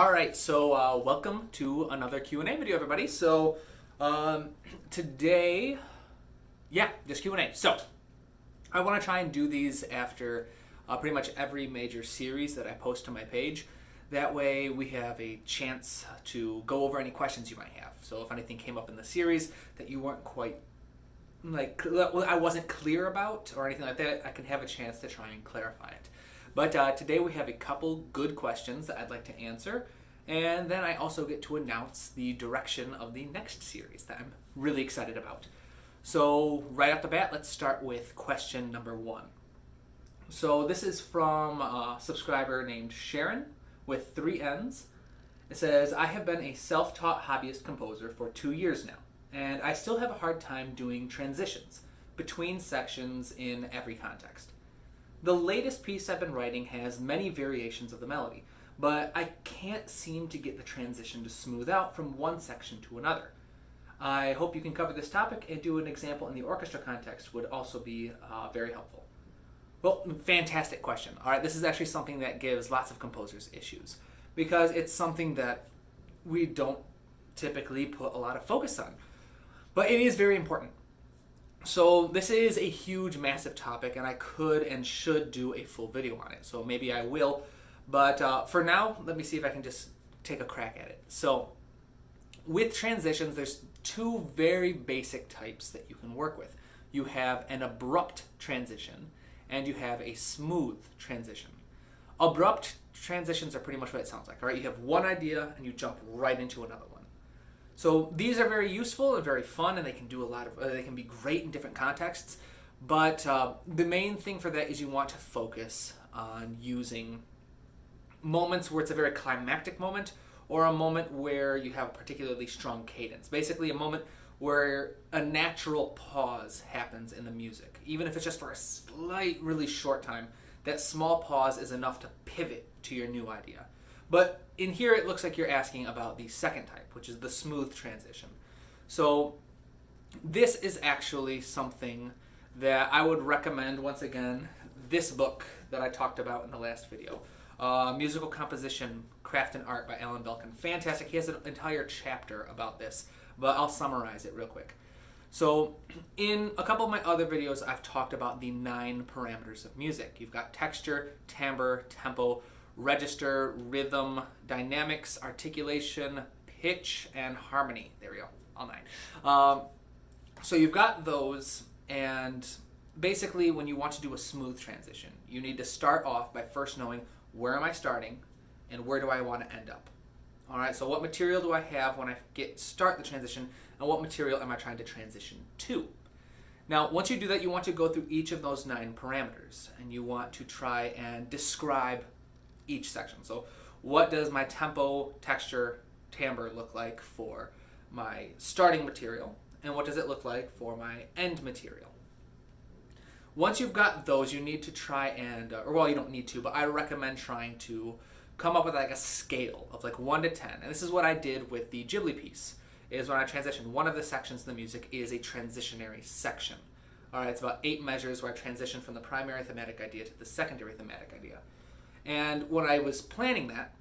All right, so welcome to another Q&A video, everybody. So today, just Q&A. So I want to try and do these after pretty much every major series that I post to my page. That way we have a chance to go over any questions you might have. So if anything came up in the series that you weren't quite, I wasn't clear about or anything like that, I can have a chance to try and clarify it. But today we have a couple good questions that I'd like to answer, and then I also get to announce the direction of the next series that I'm really excited about. So right off the bat, let's start with question number 1. So this is from a subscriber named Sharon with 3 N's. It says, I have been a self-taught hobbyist composer for 2 years now, and I still have a hard time doing transitions between sections in every context. The latest piece I've been writing has many variations of the melody, but I can't seem to get the transition to smooth out from one section to another. I hope you can cover this topic, and do an example in the orchestra context would also be very helpful. Well, fantastic question. All right, this is actually something that gives lots of composers issues, because it's something that we don't typically put a lot of focus on, but it is very important. So this is a huge, massive topic, and I could and should do a full video on it. So maybe I will, but for now, let me see if I can just take a crack at it. So with transitions, there's 2 very basic types that you can work with. You have an abrupt transition, and you have a smooth transition. Abrupt transitions are pretty much what it sounds like, all right? You have one idea, and you jump right into another one. So these are very useful and very fun, and they can do they can be great in different contexts. But the main thing for that is you want to focus on using moments where it's a very climactic moment, or a moment where you have a particularly strong cadence. Basically a moment where a natural pause happens in the music. Even if it's just for a slight, really short time, that small pause is enough to pivot to your new idea. But in here, it looks like you're asking about the second type, which is the smooth transition. So this is actually something that I would recommend, once again, this book that I talked about in the last video, Musical Composition, Craft and Art by Alan Belkin. Fantastic. He has an entire chapter about this, but I'll summarize it real quick. So in a couple of my other videos, I've talked about the 9 parameters of music. You've got texture, timbre, tempo, register, rhythm, dynamics, articulation, pitch, and harmony. There we go, all 9. So you've got those, and basically when you want to do a smooth transition, you need to start off by first knowing where am I starting and where do I want to end up. All right, so what material do I have when I start the transition, and what material am I trying to transition to? Now, once you do that, you want to go through each of those 9 parameters, and you want to try and describe each section. So what does my tempo, texture, timbre look like for my starting material, and what does it look like for my end material? Once you've got those, you need to try and, you don't need to, but I recommend trying to come up with like a scale of like 1 to 10. And this is what I did with the Ghibli piece, is when I transitioned, one of the sections of the music is a transitionary section. All right, it's about 8 measures where I transition from the primary thematic idea to the secondary thematic idea. And when I was planning that,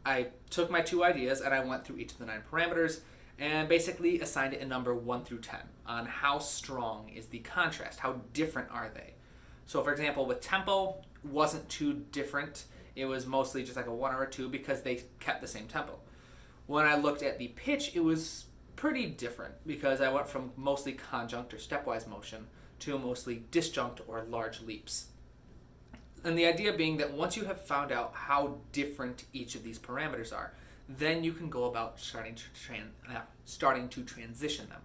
I took my 2 ideas and I went through each of the 9 parameters and basically assigned it a number 1 through 10 on how strong is the contrast, how different are they. So for example, with tempo, wasn't too different. It was mostly just like a 1 or a 2 because they kept the same tempo. When I looked at the pitch, it was pretty different because I went from mostly conjunct or stepwise motion to mostly disjunct or large leaps. And the idea being that once you have found out how different each of these parameters are, then you can go about starting to transition them.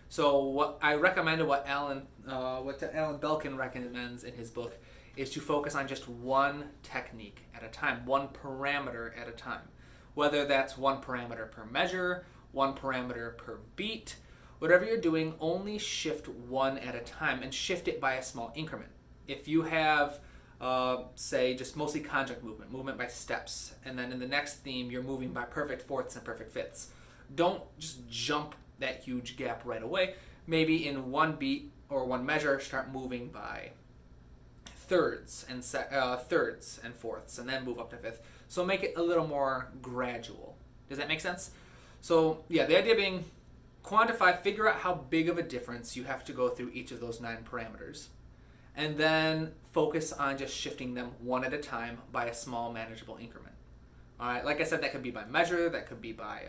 So what I recommend, and what Alan Belkin recommends in his book, is to focus on just one technique at a time, one parameter at a time. Whether that's 1 parameter per measure, 1 parameter per beat, whatever you're doing, only shift 1 at a time and shift it by a small increment. If you have say just mostly conjunct movement by steps, and then in the next theme you're moving by perfect fourths and perfect fifths. Don't just jump that huge gap right away. Maybe in 1 beat or 1 measure, start moving by thirds and fourths, and then move up to fifth. So make it a little more gradual. Does that make sense? So yeah, the idea being quantify, figure out how big of a difference you have to go through each of those 9 parameters. And then focus on just shifting them one at a time by a small manageable increment. All right, like I said, that could be by measure, that could be by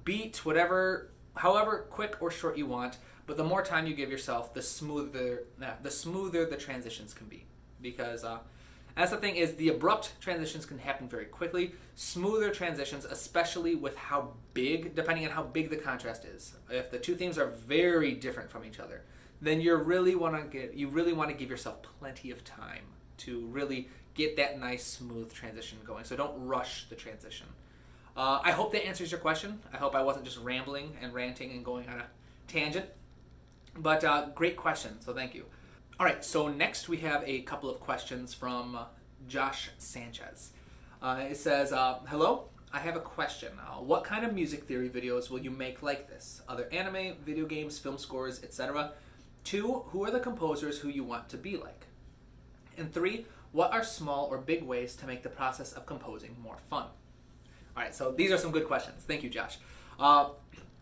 beat, whatever, however quick or short you want. But the more time you give yourself, the smoother the transitions can be. Because that's the thing, is the abrupt transitions can happen very quickly. Smoother transitions, especially with how big, depending on how big the contrast is. If the two themes are very different from each other, then you really want to give yourself plenty of time to really get that nice smooth transition going. So don't rush the transition. I hope that answers your question. I hope I wasn't just rambling and ranting and going on a tangent. But great question, so thank you. All right, so next we have a couple of questions from Josh Sanchez. It says, hello, I have a question. What kind of music theory videos will you make like this? Other anime, video games, film scores, etc.? 2, who are the composers who you want to be like? And 3, what are small or big ways to make the process of composing more fun? All right, so these are some good questions. Thank you, Josh.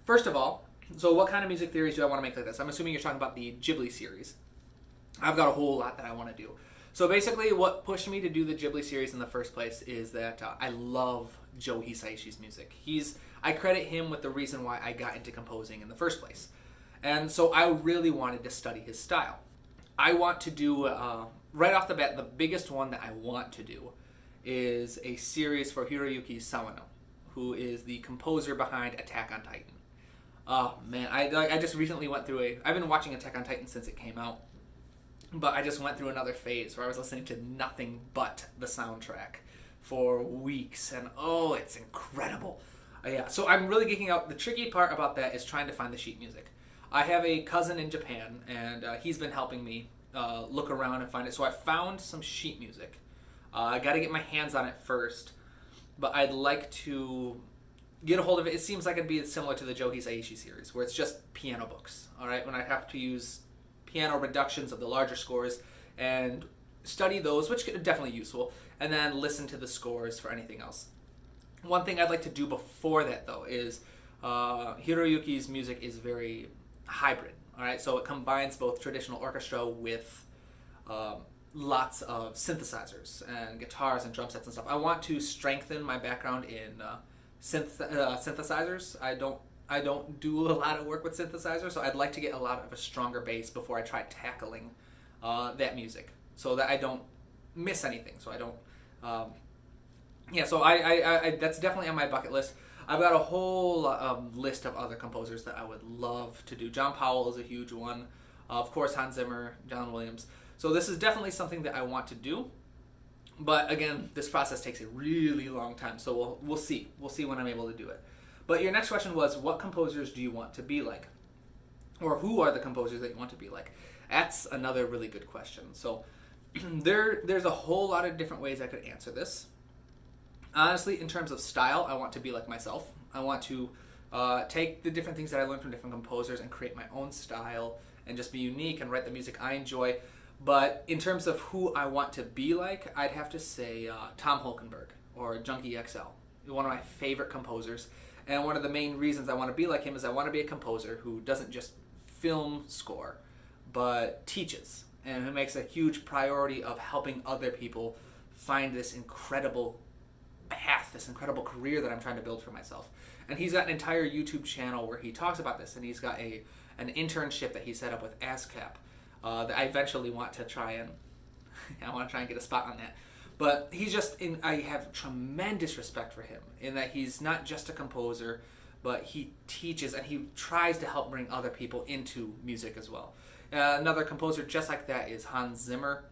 First of all, so what kind of music theories do I want to make like this? I'm assuming you're talking about the Ghibli series. I've got a whole lot that I want to do. So basically what pushed me to do the Ghibli series in the first place is that I love Joe Hisaishi's music. I credit him with the reason why I got into composing in the first place. And so I really wanted to study his style. I want to do, right off the bat, the biggest one that I want to do is a series for Hiroyuki Sawano, who is the composer behind Attack on Titan. Oh man, I just recently went through I've been watching Attack on Titan since it came out, but I just went through another phase where I was listening to nothing but the soundtrack for weeks, and oh, it's incredible. Yeah, so I'm really geeking out. The tricky part about that is trying to find the sheet music. I have a cousin in Japan, and he's been helping me look around and find it. So I found some sheet music. I got to get my hands on it first, but I'd like to get a hold of it. It seems like it'd be similar to the Joe Hisaishi series, where it's just piano books, all right? When I have to use piano reductions of the larger scores and study those, which are definitely useful, and then listen to the scores for anything else. One thing I'd like to do before that, though, is Hiroyuki's music is very hybrid, all right? So it combines both traditional orchestra with lots of synthesizers and guitars and drum sets and stuff. I want to strengthen my background in synthesizers. I don't do a lot of work with synthesizers, so I'd like to get a stronger bass before I try tackling that music, so that I don't miss anything. So I don't. So I that's definitely on my bucket list. I've got a whole list of other composers that I would love to do. John Powell is a huge one. Of course, Hans Zimmer, John Williams. So this is definitely something that I want to do. But again, this process takes a really long time, so we'll see. We'll see when I'm able to do it. But your next question was, what composers do you want to be like? Or who are the composers that you want to be like? That's another really good question. So there's a whole lot of different ways I could answer this. Honestly, in terms of style, I want to be like myself. I want to take the different things that I learned from different composers and create my own style and just be unique and write the music I enjoy. But in terms of who I want to be like, I'd have to say Tom Holkenborg or Junkie XL. One of my favorite composers. And one of the main reasons I want to be like him is I want to be a composer who doesn't just film score, but teaches, and who makes a huge priority of helping other people find this incredible path, this incredible career that I'm trying to build for myself. And he's got an entire YouTube channel where he talks about this, and he's got an internship that he set up with ASCAP that I eventually want to try and get a spot on that. But he's I have tremendous respect for him in that he's not just a composer, but he teaches and he tries to help bring other people into music as well. Another composer just like that is Hans Zimmer.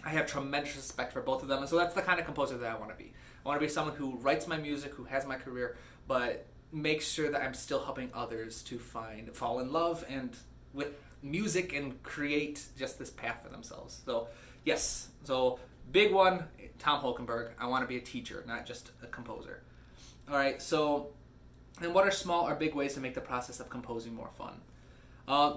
I have tremendous respect for both of them, and so that's the kind of composer that I want to be. I want to be someone who writes my music, who has my career, but makes sure that I'm still helping others to fall in love and with music and create just this path for themselves. So yes, so big one, Tom Holkenborg. I want to be a teacher, not just a composer. All right, so, and what are small or big ways to make the process of composing more fun?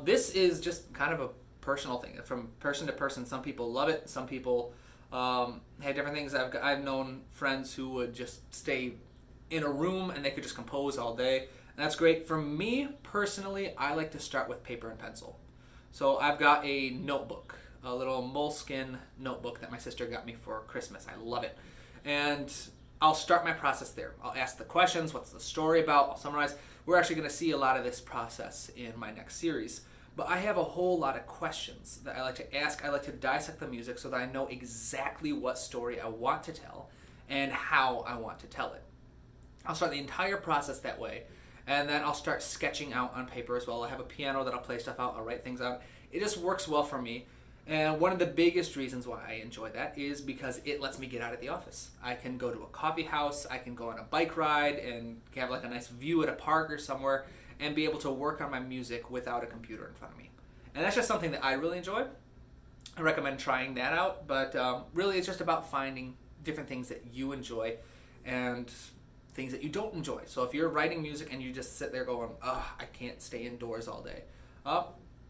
This is just kind of a personal thing. From person to person, some people love it. Some people Had different things. I've known friends who would just stay in a room and they could just compose all day. And that's great. For me personally, I like to start with paper and pencil. So I've got a notebook, a little moleskin notebook that my sister got me for Christmas. I love it. And I'll start my process there. I'll ask the questions, what's the story about, I'll summarize. We're actually going to see a lot of this process in my next series. But I have a whole lot of questions that I like to ask. I like to dissect the music so that I know exactly what story I want to tell and how I want to tell it. I'll start the entire process that way, and then I'll start sketching out on paper as well. I have a piano that I'll play stuff out, I'll write things out. It just works well for me. And one of the biggest reasons why I enjoy that is because it lets me get out of the office. I can go to a coffee house, I can go on a bike ride and have like a nice view at a park or somewhere and be able to work on my music without a computer in front of me. And that's just something that I really enjoy. I recommend trying that out, but really it's just about finding different things that you enjoy and things that you don't enjoy. So if you're writing music and you just sit there going, I can't stay indoors all day,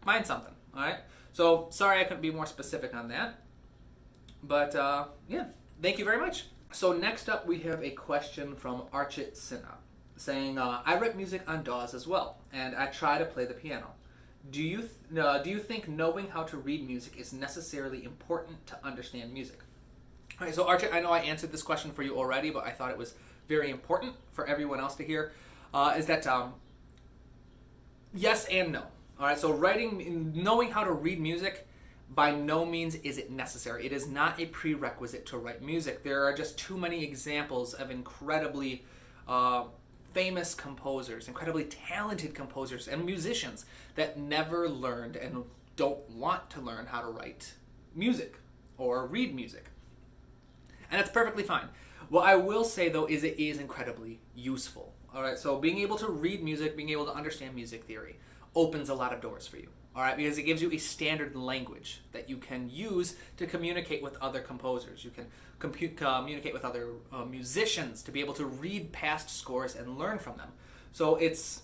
find something, all right? So sorry I couldn't be more specific on that, but yeah, thank you very much. So next up we have a question from Archit Sinha saying, I write music on DAWs as well, and I try to play the piano. Do you think knowing how to read music is necessarily important to understand music? All right, so Archit, I know I answered this question for you already, but I thought it was very important for everyone else to hear, is that yes and no. All right, so knowing how to read music, by no means is it necessary. It is not a prerequisite to write music. There are just too many examples of incredibly famous composers, incredibly talented composers and musicians that never learned and don't want to learn how to write music or read music. And that's perfectly fine. What I will say though is it is incredibly useful. All right, so being able to read music, being able to understand music theory opens a lot of doors for you. All right, because it gives you a standard language that you can use to communicate with other composers. You can communicate with other musicians to be able to read past scores and learn from them. So it's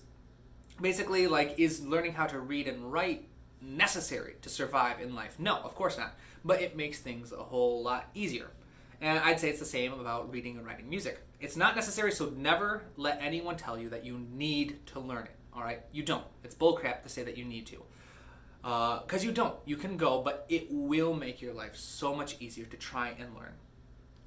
basically like, is learning how to read and write necessary to survive in life? No, of course not. But it makes things a whole lot easier. And I'd say it's the same about reading and writing music. It's not necessary, so never let anyone tell you that you need to learn it. All right, you don't. It's bullcrap to say that you need to. Because you don't. You can go, but it will make your life so much easier to try and learn.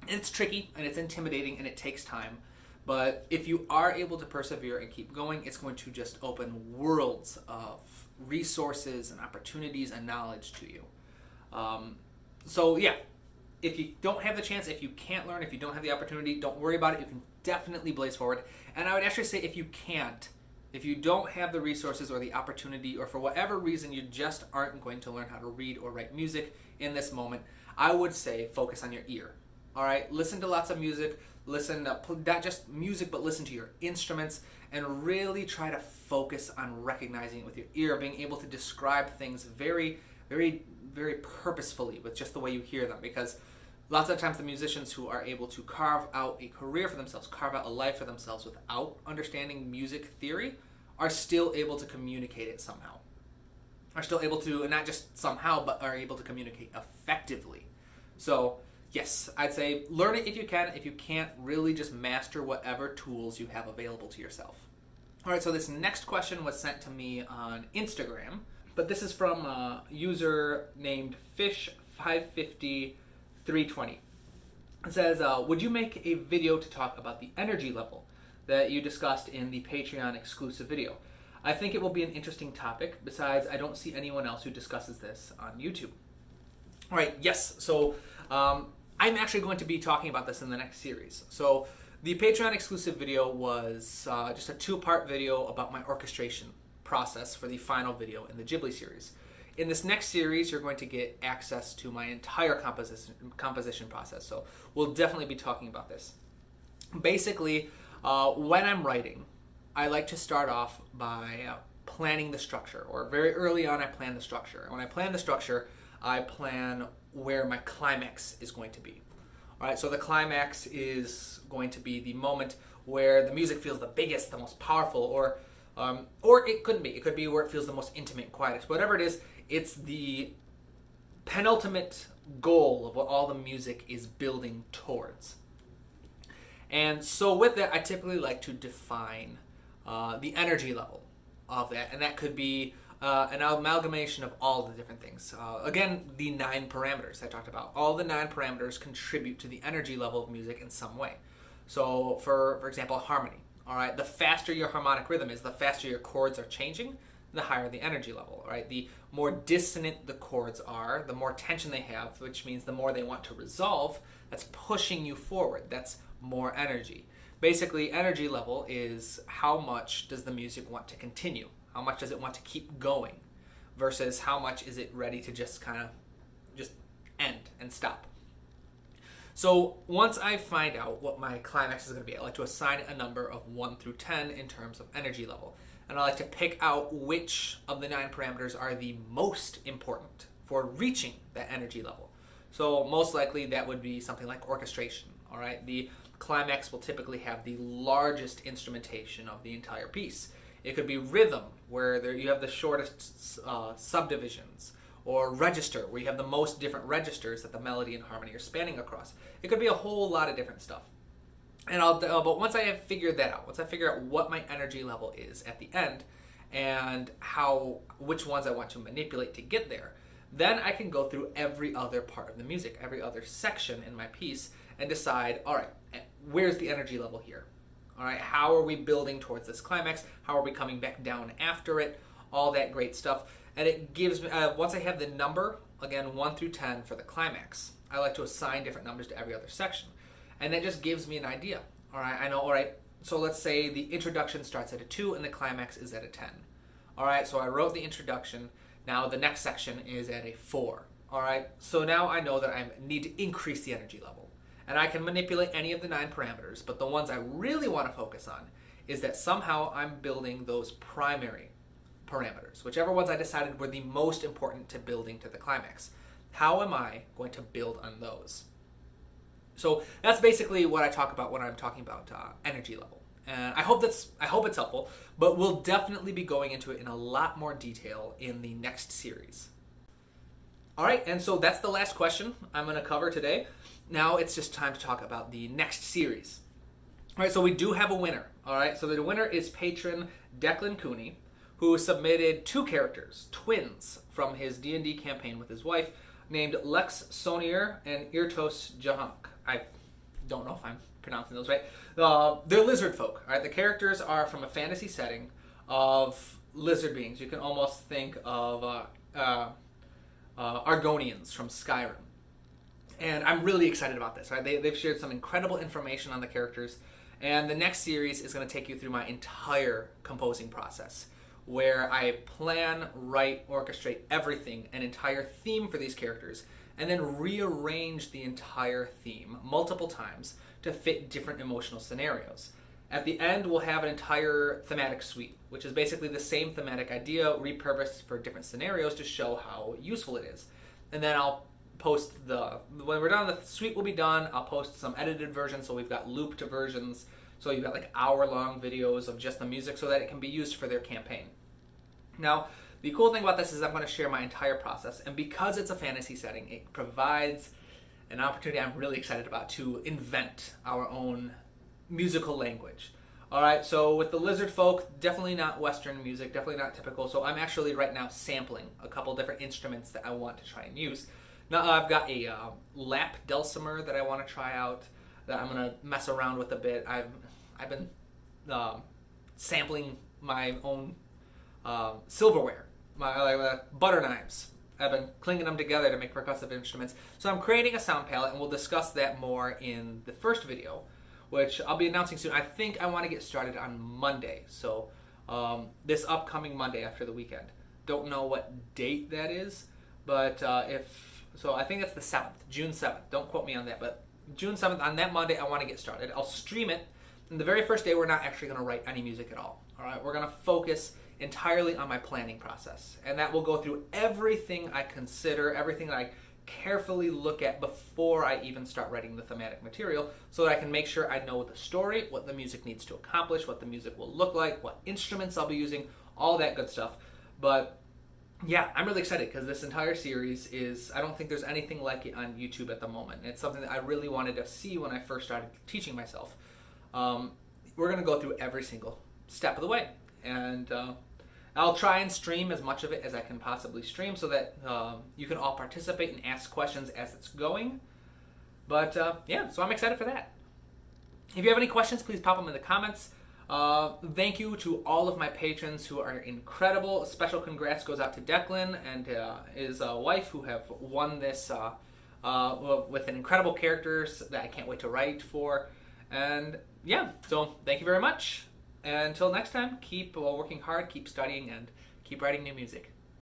And it's tricky, and it's intimidating, and it takes time. But if you are able to persevere and keep going, it's going to just open worlds of resources and opportunities and knowledge to you. So yeah, if you don't have the chance, if you can't learn, if you don't have the opportunity, don't worry about it. You can definitely blaze forward. And I would actually say if you can't, if you don't have the resources or the opportunity, or for whatever reason you just aren't going to learn how to read or write music in this moment, I would say focus on your ear. All right, listen to lots of music, listen to not just music, but listen to your instruments, and really try to focus on recognizing it with your ear, being able to describe things very, very, very purposefully with just the way you hear them. Because lots of times the musicians who are able to carve out a career for themselves, carve out a life for themselves without understanding music theory, are still able to communicate it somehow. Are still able to, and not just somehow, but are able to communicate effectively. So yes, I'd say learn it if you can. If you can't, really just master whatever tools you have available to yourself. All right, so this next question was sent to me on Instagram, but this is from a user named Fish550320. It says, would you make a video to talk about the energy level that you discussed in the Patreon exclusive video? I think it will be an interesting topic. Besides, I don't see anyone else who discusses this on YouTube. All right, yes, so I'm actually going to be talking about this in the next series. So the Patreon exclusive video was just a 2-part video about my orchestration process for the final video in the Ghibli series. In this next series, you're going to get access to my entire composition process. So we'll definitely be talking about this. Basically, when I'm writing, I like to start off by planning the structure, or very early on I plan the structure. When I plan the structure, I plan where my climax is going to be. All right, so the climax is going to be the moment where the music feels the biggest, the most powerful, or it couldn't be. It could be where it feels the most intimate, quietest. Whatever it is, it's the penultimate goal of what all the music is building towards. And so with that, I typically like to define the energy level of that, and that could be an amalgamation of all the different things. Again, the 9 parameters I talked about. All the 9 parameters contribute to the energy level of music in some way. So for example, harmony. All right, the faster your harmonic rhythm is, the faster your chords are changing, the higher the energy level. All right, the more dissonant the chords are, the more tension they have, which means the more they want to resolve. That's pushing you forward. That's more energy. Basically, energy level is how much does the music want to continue? How much does it want to keep going? Versus how much is it ready to just kind of just end and stop? So once I find out what my climax is going to be, I like to assign a number of 1 through 10 in terms of energy level. And I like to pick out which of the 9 parameters are the most important for reaching that energy level. So most likely that would be something like orchestration. All right, the climax will typically have the largest instrumentation of the entire piece. It could be rhythm, where you have the shortest subdivisions, or register, where you have the most different registers that the melody and harmony are spanning across. It could be a whole lot of different stuff. And but once I have figured that out, once I figure out what my energy level is at the end, and which ones I want to manipulate to get there, then I can go through every other part of the music, every other section in my piece, and decide, all right, where's the energy level here? All right, how are we building towards this climax? How are we coming back down after it? All that great stuff. And it gives me, once I have the number, again, 1 through 10 for the climax, I like to assign different numbers to every other section. And that just gives me an idea. All right, I know, all right, so let's say the introduction starts at a 2 and the climax is at a 10. All right, so I wrote the introduction. Now the next section is at a 4. All right, so now I know that I need to increase the energy level. And I can manipulate any of the 9 parameters, but the ones I really want to focus on is that somehow I'm building those primary parameters, whichever ones I decided were the most important to building to the climax. How am I going to build on those? So that's basically what I talk about when I'm talking about energy level. And I hope it's helpful, but we'll definitely be going into it in a lot more detail in the next series. All right, and so that's the last question I'm going to cover today. Now it's just time to talk about the next series. All right, so we do have a winner. All right, so the winner is patron Declan Cooney, who submitted 2 characters, twins, from his D&D campaign with his wife, named Lex Sonier and Irtos Jahank. I don't know if I'm pronouncing those right. They're lizard folk. All right, the characters are from a fantasy setting of lizard beings. You can almost think of Argonians from Skyrim. And I'm really excited about this. Right? They've shared some incredible information on the characters, and the next series is going to take you through my entire composing process, where I plan, write, orchestrate everything, an entire theme for these characters, and then rearrange the entire theme multiple times to fit different emotional scenarios. At the end, we'll have an entire thematic suite, which is basically the same thematic idea repurposed for different scenarios to show how useful it is. And then I'll post when we're done, the suite will be done. I'll post some edited versions, so we've got looped versions. So you've got like hour-long videos of just the music so that it can be used for their campaign. Now, the cool thing about this is I'm going to share my entire process, and because it's a fantasy setting, it provides an opportunity I'm really excited about to invent our own musical language. All right, so with the lizard folk, definitely not Western music, definitely not typical. So I'm actually right now sampling a couple different instruments that I want to try and use. Now I've got a lap dulcimer that I want to try out, that I'm going to mess around with a bit. I've been sampling my own silverware, my butter knives. I've been clinging them together to make percussive instruments. So I'm creating a sound palette, and we'll discuss that more in the first video, which I'll be announcing soon. I think I want to get started on Monday, so this upcoming Monday after the weekend. Don't know what date that is, but I think that's the 7th, June 7th. Don't quote me on that, but June 7th, on that Monday, I want to get started. I'll stream it, and the very first day, we're not actually going to write any music at all. All right, we're going to focus entirely on my planning process, and that will go through everything I consider, everything that I carefully look at before I even start writing the thematic material, so that I can make sure I know the story, what the music needs to accomplish, what the music will look like, what instruments I'll be using, all that good stuff. But yeah, I'm really excited because this entire series is, I don't think there's anything like it on YouTube at the moment. It's something that I really wanted to see when I first started teaching myself. We're going to go through every single step of the way. And I'll try and stream as much of it as I can possibly stream so that you can all participate and ask questions as it's going. But yeah, so I'm excited for that. If you have any questions, please pop them in the comments. Thank you to all of my patrons who are incredible. A special congrats goes out to Declan and his wife who have won this with an incredible characters that I can't wait to write for. And yeah, so thank you very much. And until next time, keep working hard, keep studying, and keep writing new music.